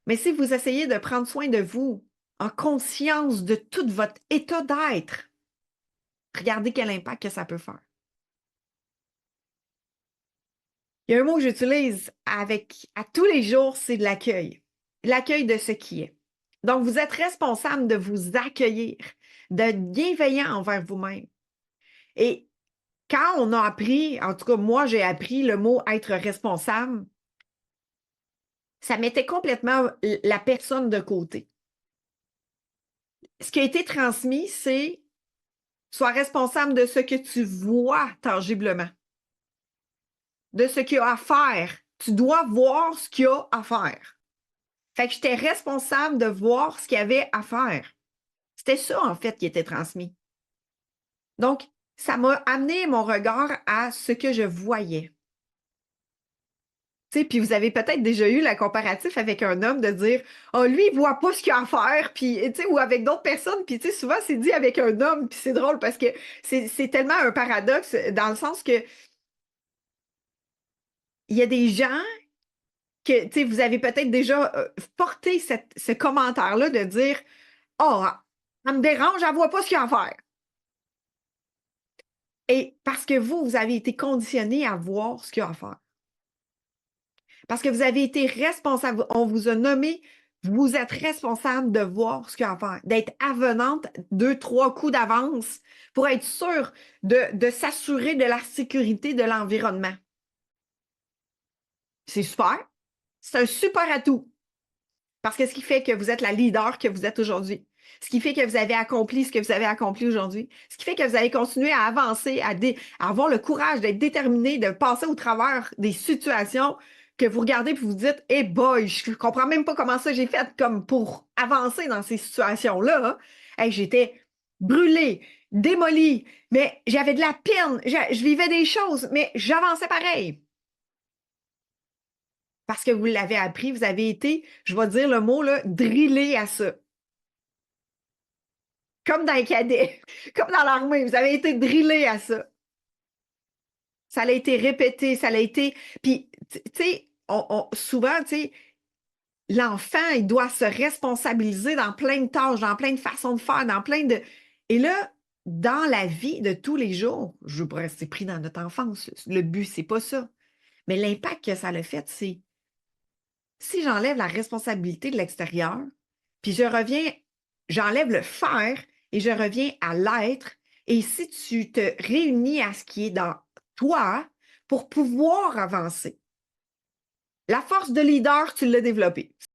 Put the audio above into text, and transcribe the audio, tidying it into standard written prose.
Mais si vous essayez de prendre soin de vous en conscience de tout votre état d'être, regardez quel impact que ça peut faire. Il y a un mot que j'utilise à tous les jours, c'est de l'accueil. L'accueil de ce qui est. Donc, vous êtes responsable de vous accueillir, d'être bienveillant envers vous-même. Et quand on a appris, en tout cas, moi, j'ai appris le mot être responsable, ça mettait complètement la personne de côté. Ce qui a été transmis, c'est sois responsable de ce que tu vois tangiblement, de ce qu'il y a à faire. Tu dois voir ce qu'il y a à faire. Fait que j'étais responsable de voir ce qu'il y avait à faire. C'était ça, en fait, qui était transmis. Donc, ça m'a amené mon regard à ce que je voyais. Tu sais, puis vous avez peut-être déjà eu la comparatif avec un homme de dire ah, lui, il voit pas ce qu'il a à faire, puis, tu sais, ou avec d'autres personnes, puis, tu sais, souvent, c'est dit avec un homme, puis c'est drôle parce que c'est tellement un paradoxe dans le sens que il y a des gens que, tu sais, vous avez peut-être déjà porté ce commentaire-là de dire ah, oh, ça me dérange, elle voit pas ce qu'il a à faire. Et parce que vous avez été conditionné à voir ce qu'il y a à faire. Parce que vous avez été responsable, on vous a nommé, vous êtes responsable de voir ce qu'il y a à faire, d'être avenante 2, 3 coups d'avance pour être sûr de s'assurer de la sécurité de l'environnement. C'est super. C'est un super atout. Parce que ce qui fait que vous êtes la leader que vous êtes aujourd'hui. Ce qui fait que vous avez accompli ce que vous avez accompli aujourd'hui. Ce qui fait que vous avez continué à avancer, à avoir le courage d'être déterminé, de passer au travers des situations que vous regardez et vous dites hey boy, je comprends même pas comment ça j'ai fait comme pour avancer dans ces situations-là. Hey, j'étais brûlée, démolie, mais j'avais de la peine, je vivais des choses, mais j'avançais pareil. Parce que vous l'avez appris, vous avez été, je vais dire le mot, là, drillé à ça. Comme dans les cadets, comme dans l'armée, vous avez été drillé à ça. Ça a été répété, ça a été. Puis, tu sais, souvent, tu sais, l'enfant, il doit se responsabiliser dans plein de tâches, dans plein de façons de faire, dans plein de. Et là, dans la vie de tous les jours, je veux pas rester pris dans notre enfance. Le but, c'est pas ça. Mais l'impact que ça a fait, c'est si j'enlève la responsabilité de l'extérieur, puis je reviens, j'enlève le faire et je reviens à l'être, et si tu te réunis à ce qui est dans toi pour pouvoir avancer, la force de leader, tu l'as développée.